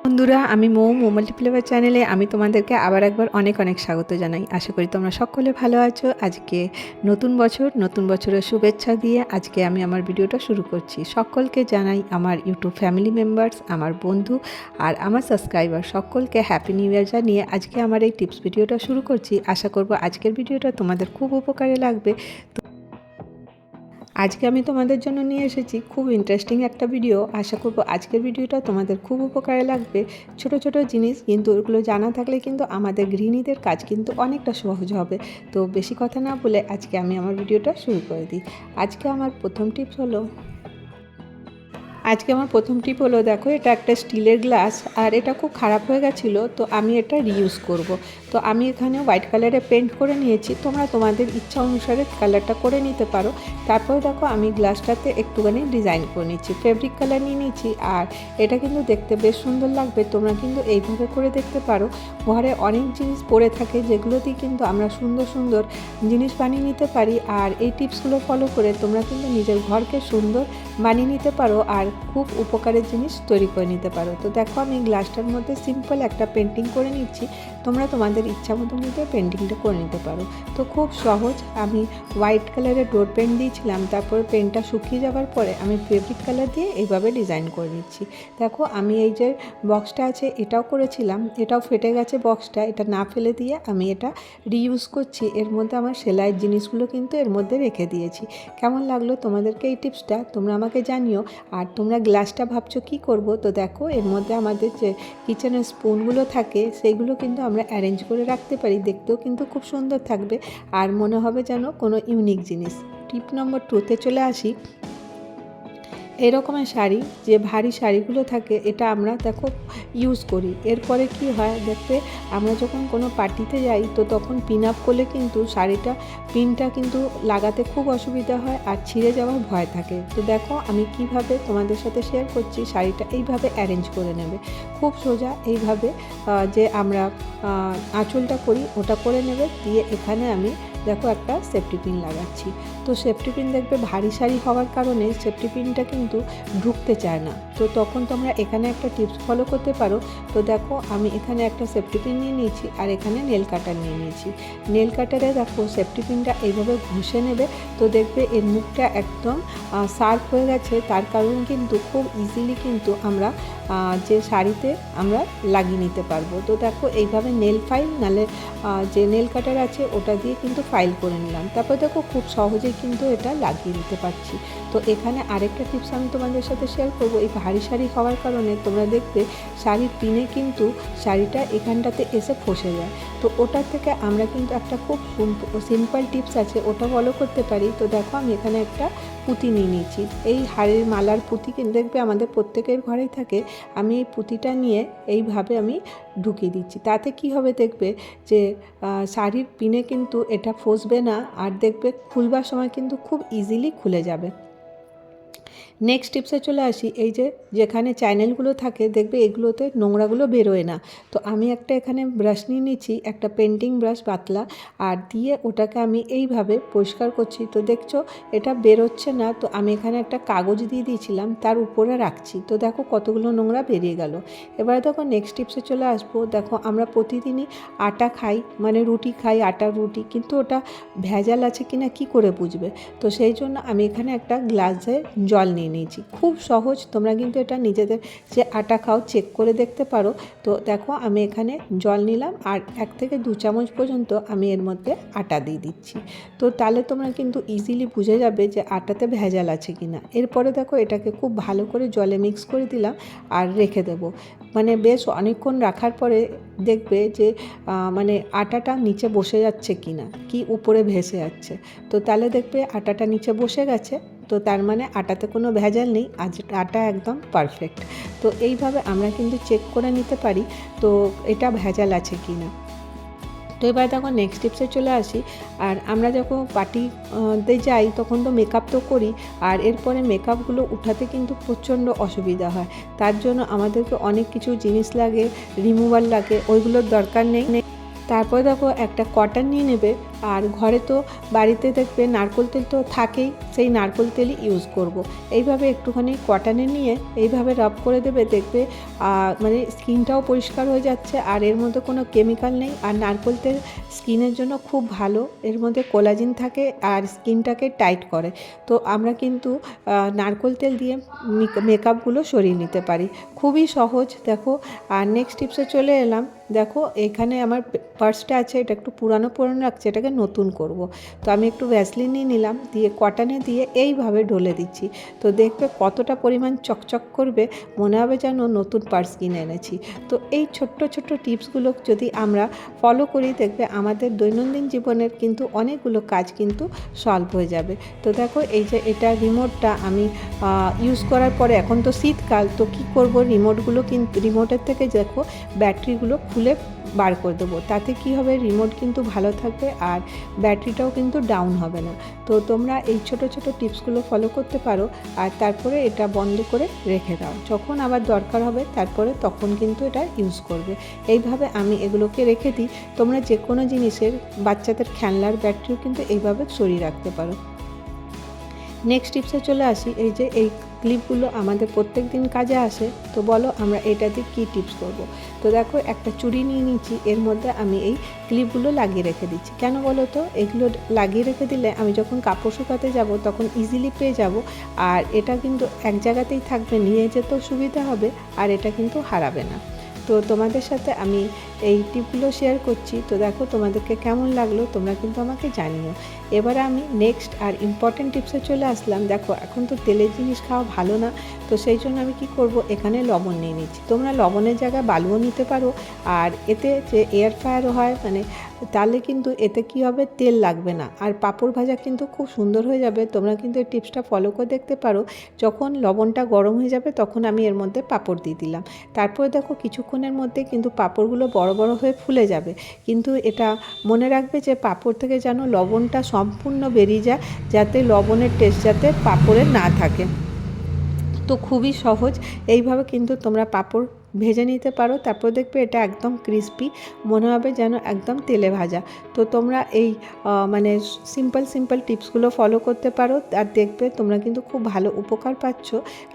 বন্ধুরা, আমি মৌ মাল্টিপ্লেভার চ্যানেলে আমি তোমাদেরকে আবার একবার অনেক অনেক স্বাগত জানাই। আশা করি তোমরা সকলে ভালো আছো। আজকে নতুন বছরের শুভেচ্ছা দিয়ে আজকে আমি আমার ভিডিওটা শুরু করছি। সকলকে জানাই আমার ইউটিউব ফ্যামিলি মেম্বার্স, আমার বন্ধু আর আমার সাবস্ক্রাইবার সকলকে হ্যাপি নিউ ইয়ার জানিয়ে আজকে আমার এই টিপস ভিডিওটা শুরু করছি। আশা করব আজকের ভিডিওটা তোমাদের খুব উপকারে লাগবে। আজকে আমি তোমাদের জন্য নিয়ে এসেছি খুব ইন্টারেস্টিং একটা ভিডিও। আশা করব আজকের ভিডিওটা তোমাদের খুব উপকারে লাগবে। ছোট ছোট জিনিস কিন্তু ওগুলো জানা থাকলে কিন্তু আমাদের গৃহিণীদের কাজ কিন্তু অনেকটা সহজ হবে। তো বেশি কথা না বলে আজকে আমি আমার ভিডিওটা শুরু করে দিই। আজকে আমার প্রথম টিপস হলো দেখো, এটা একটা স্টিলের গ্লাস আর এটা খুব খারাপ হয়ে গেছিলো, তো আমি এটা রিইউজ করব। তো আমি এখানে হোয়াইট কালারে পেন্ট করে নিয়েছি, তোমরা তোমাদের ইচ্ছা অনুসারে কালারটা করে নিতে পারো। তারপরে দেখো আমি গ্লাসটাতে একটুখানি ডিজাইন করে নিচ্ছি, ফেব্রিক কালার নিয়ে নিচ্ছি। আর এটা কিন্তু দেখতে বেশ সুন্দর লাগবে, তোমরা কিন্তু এইভাবে করে দেখতে পারো। ঘরে অনেক জিনিস পড়ে থাকে যেগুলো দিয়ে কিন্তু আমরা সুন্দর সুন্দর জিনিস বানিয়ে নিতে পারি। আর এই টিপসগুলো ফলো করে তোমরা কিন্তু নিজের ঘরকে সুন্দর বানিয়ে নিতে পারো আর খুব উপকারের জিনিস তৈরি করে নিতে পারো। তো দেখো আমি গ্লাসটার মধ্যে সিম্পল একটা পেন্টিং করে নিচ্ছি, তোমরা তোমাদের ইচ্ছা মতো মতো পেন্টিংটা করে নিতে পারো। তো খুব সহজ, আমি হোয়াইট কালারের ডোর পেন্ট দিয়েছিলাম, তারপর পেন্টটা শুকিয়ে যাওয়ার পরে আমি ফেব্রিক কালার দিয়ে এইভাবে ডিজাইন করে নিচ্ছি। দেখো আমি এই যে বক্সটা আছে এটাও করেছিলাম, এটাও ফেটে গেছে বক্সটা, এটা না ফেলে দিয়ে আমি এটা রিইউজ করছি। এর মধ্যে আমার সেলাইয়ের জিনিসগুলো কিন্তু এর মধ্যে রেখে দিয়েছি। কেমন লাগলো তোমাদেরকে এই টিপসটা তোমরা আমাকে জানিও। আর তোমরা গ্লাসটা ভাবছো কি করব, তো দেখো এর মধ্যে আমাদের যে কিচেনের স্পুনগুলো থাকে সেইগুলো কিন্তু আমরা অ্যারেঞ্জ করে রাখতে পারি, দেখতেও কিন্তু খুব সুন্দর থাকবে আর মনে হবে যেন কোনো ইউনিক জিনিস। টিপ নম্বর 2তে চলে আসি। এরকমের শাড়ি, যে ভারী শাড়িগুলো থাকে এটা আমরা দেখো ইউজ করি। এরপরে কি হয় দেখতে, আমরা যখন কোনো পার্টিতে যাই তো তখন পিন আপ করলে কিন্তু শাড়িটা পিনটা কিন্তু লাগাতে খুব অসুবিধা হয় আর ছিঁড়ে যাওয়ার ভয় থাকে। তো দেখো আমি কিভাবে তোমাদের সাথে শেয়ার করছি। শাড়িটা এইভাবে অ্যারেঞ্জ করে নেবে, খুব সোজা। এইভাবে যে আমরা আঁচলটা করি ওটা করে নেবে, দিয়ে এখানে আমি দেখো একটা সেফটি পিন লাগাচ্ছি। তো সেফটি পিন দেখবে ভারী শাড়ি হওয়ার কারণে সেফটি পিনটা কিন্তু ঢুকতে চায় না। তো তখন তোমরা এখানে একটা টিপস ফলো করতে পারো। তো দেখো আমি এখানে একটা সেফটি পিন নিয়ে নিয়েছি আর এখানে নেল কাটার নিয়ে নিয়েছি। নেল কাটারে দেখো সেফটি পিনটা এইভাবে ঘষে নেবে, তো দেখবে এর মুখটা একদম শার্প হয়ে গেছে। তার কারণে কিন্তু খুব ইজিলি কিন্তু আমরা যে শাড়িতে আমরা লাগিয়ে নিতে পারবো। তো দেখো এইভাবে নেল ফাইল নালে যে নেল কাটার আছে ওটা দিয়ে কিন্তু ফাইল করে নিলাম। তারপর দেখো খুব সহজেই কিন্তু এটা লাগিয়ে নিতে পারছি। তো এখানে আরেকটা টিপস আমি তোমাদের সাথে শেয়ার করব। এই ভারী শাড়ি হওয়ার কারণে তোমরা দেখবে শাড়ির পিনে কিন্তু শাড়িটা এখানটাতে এসে ফসে যায়। তো ওটার থেকে আমরা কিন্তু একটা খুব সিম্পল টিপস আছে, ওটা ফলো করতে পারি। তো দেখো আমি এখানে একটা পুঁতি নিয়ে নিয়েছি। এই হাড়ের মালার পুঁতি কিন্তু দেখবে আমাদের প্রত্যেকের ঘরেই থাকে। আমি এই পুঁতিটা নিয়ে এইভাবে আমি ঢুকিয়ে দিচ্ছি। তাতে কি হবে দেখবে যে শাড়ির পিনে কিন্তু এটা ফসবে না আর দেখবে খুলবার সময় কিন্তু খুব ইজিলি খুলে যাবে। নেক্সট টিপসে চলে আসি। এই যে যেখানে চ্যানেলগুলো থাকে দেখবে এগুলোতে নোংরাগুলো বেরোয় না। তো আমি একটা এখানে ব্রাশ নিয়ে নিচ্ছি, একটা পেন্টিং ব্রাশ পাতলা, আর দিয়ে ওটাকে আমি এইভাবে পরিষ্কার করছি। তো দেখছো এটা বেরোচ্ছে না, তো আমি এখানে একটা কাগজ দিয়ে দিয়েছিলাম তার উপরে রাখছি। তো দেখো কতগুলো নোংরা বেরিয়ে গেল। এবারে দেখো নেক্সট টিপসে চলে আসবো। দেখো আমরা প্রতিদিনই আটা খাই, মানে রুটি খাই, আটার রুটি, কিন্তু ওটা ভেজাল আছে কিনা কি করে বুঝবে। তো সেই জন্য আমি এখানে একটা গ্লাসে জল নিয়ে নিয়েছি। খুব সহজ, তোমরা কিন্তু এটা নিজেদের যে আটা খাও চেক করে দেখতে পারো। তো দেখো আমি এখানে জল নিলাম আর 1 থেকে 2 চামচ পর্যন্ত আমি এর মধ্যে আটা দিয়ে দিচ্ছি। তো তাহলে তোমরা কিন্তু ইজিলি বুঝে যাবে যে আটাতে ভেজাল আছে কিনা। এরপরে দেখো এটাকে খুব ভালো করে জলে মিক্স করে দিলাম আর রেখে দেব। মানে বেশ অনেকক্ষণ রাখার পরে দেখবে যে মানে আটাটা নিচে বসে যাচ্ছে কিনা, কি উপরে ভেসে যাচ্ছে। তো তাহলে দেখবে আটাটা নিচে বসে গেছে, তো তার মানে আটাতে কোনো ভেজাল নেই, আটা একদম পারফেক্ট। তো এইভাবে আমরা কিন্তু চেক করে নিতে পারি তো এটা ভেজাল আছে কি না। তো এবার দেখো নেক্সট টিপসে চলে আসি। আর আমরা যখন পার্টিতে যাই তখন তো মেকআপ তো করি, আর এরপরে মেকআপগুলো উঠাতে কিন্তু প্রচণ্ড অসুবিধা হয়। তার জন্য আমাদেরকে অনেক কিছু জিনিস লাগে, রিমুভার লাগে, ওইগুলোর দরকার নেই। তারপর দেখো একটা কটন নিয়ে নেবে, আর ঘরে তো বাড়িতে দেখবে নারকেল তেল তো থাকেই, সেই নারকেল তেলই ইউজ করব। এইভাবে একটুখানি কটনে নিয়ে এইভাবে রাব করে দেবে, দেখবে মানে স্কিনটাও পরিষ্কার হয়ে যাচ্ছে আর এর মধ্যে কোনো কেমিক্যাল নেই। আর নারকেল তেল স্কিনের জন্য খুব ভালো, এর মধ্যে কোলাজিন থাকে আর স্কিনটাকে টাইট করে। তো আমরা কিন্তু নারকেল তেল দিয়ে মেকআপগুলো সরিয়ে নিতে পারি, খুবই সহজ। দেখো, আর নেক্সট টিপসে চলে এলাম। দেখো এখানে আমার পার্সটা আছে, এটা একটু পুরানো লাগছে, এটাকে নতুন করব। তো আমি একটু ভ্যাসলিন নিয়ে নিলাম, দিয়ে কটনে দিয়ে এইভাবে ঢলে দিচ্ছি। তো দেখবে কতটা পরিমাণ চকচক করবে, মনে হবে যেন নতুন পার্স কিনে এনেছি। তো এই ছোট্ট ছোট্ট টিপসগুলো যদি আমরা ফলো করি, দেখবে আমাদের দৈনন্দিন জীবনের কিন্তু অনেকগুলো কাজ কিন্তু সলভ হয়ে যাবে। তো দেখো এই যে এটা রিমোটটা আমি ইউজ করার পরে, এখন তো শীতকাল, তো কী করব, রিমোটগুলো কিন্তু রিমোটের থেকে দেখো ব্যাটারিগুলো খুলে বার করে দেবো। তাতে কি হবে, রিমোট কিন্তু ভালো থাকবে আর ব্যাটারিটাও কিন্তু ডাউন হবে না। তো তোমরা এই ছোট ছোট টিপসগুলো ফলো করতে পারো আর তারপরে এটা বন্ধ করে রেখে দাও। যখন আবার দরকার হবে তারপরে তখন কিন্তু এটা ইউজ করবে। এইভাবে আমি এগুলোকে রেখে দিই। তোমরা যে কোনো জিনিসের, বাচ্চাদের খেলনার ব্যাটারিও কিন্তু এইভাবে সরিয়ে রাখতে পারো। নেক্সট টিপসে চলে আসি। এই যে এই ক্লিপগুলো আমাদের প্রত্যেক দিন কাজে আসে। তো বলো আমরা এটাতে কী টিপস করব। তো দেখো একটা চুড়ি নিয়ে নিচ্ছি, এর মধ্যে আমি এই ক্লিপগুলো লাগিয়ে রেখে দিচ্ছি। কেন বলো তো, এগুলো লাগিয়ে রেখে দিলে আমি যখন কাপড় শুকাতে যাব তখন ইজিলি পেয়ে যাব। আর এটা কিন্তু এক জায়গাতেই থাকবে, নিয়ে যেতেও সুবিধা হবে আর এটা কিন্তু হারাবে না। তো তোমাদের সাথে আমি এই টিপগুলো শেয়ার করছি। তো দেখো তোমাদেরকে কেমন লাগলো তোমরা কিন্তু আমাকে জানিও। এবারে আমি নেক্সট আর ইম্পর্টেন্ট টিপসে চলে আসলাম। দেখো এখন তো তেলের জিনিস খাওয়া ভালো না, তো সেই জন্য আমি কি করব, এখানে লবণ নিয়ে নিচ্ছি। তোমরা লবণের জায়গায় বালুও নিতে পারো। আর এতে যে এয়ার ফ্রায়ারও হয়, মানে তাহলে কিন্তু এতে কি হবে, তেল লাগবে না আর পাঁপড় ভাজা কিন্তু খুব সুন্দর হয়ে যাবে। তোমরা কিন্তু এই টিপসটা ফলো করে দেখতে পারো। যখন লবণটা গরম হয়ে যাবে তখন আমি এর মধ্যে পাঁপড় দিয়ে দিলাম। তারপরে দেখো কিছুক্ষণের মধ্যে কিন্তু পাঁপড়গুলো বড় বড় হয়ে ফুলে যাবে। কিন্তু এটা মনে রাখবে যে পাঁপড় থেকে যেন লবণটা সম্পূর্ণ বেরিয়ে যায়, যাতে লবণের টেস্ট যাতে পাঁপড়ে না থাকে। তো খুবই সহজ, এইভাবে কিন্তু তোমরা পাঁপড় ভেজে নিতে পারো। তারপর দেখবে এটা একদম ক্রিস্পি, মনে হবে যেন একদম তেলে ভাজা। তো তোমরা এই মানে সিম্পল টিপসগুলো ফলো করতে পারো আর দেখবে তোমরা কিন্তু খুব ভালো উপকার পাচ্ছ।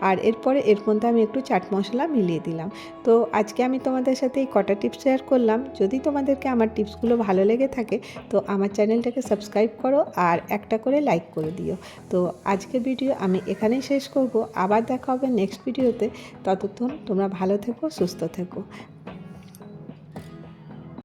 আর এরপরে এর মধ্যে আমি একটু চাট মশলা মিলিয়ে দিলাম। তো আজকে আমি তোমাদের সাথে এই কটা টিপস শেয়ার করলাম। যদি তোমাদেরকে আমার টিপসগুলো ভালো লেগে থাকে তো আমার চ্যানেলটাকে সাবস্ক্রাইব করো আর একটা করে লাইক করে দিও। তো আজকের ভিডিও আমি এখানেই শেষ করব। আবার দেখা হবে নেক্সট ভিডিওতে। ততক্ষণ তোমরা ভালো থেকো, সুস্থ থেকো।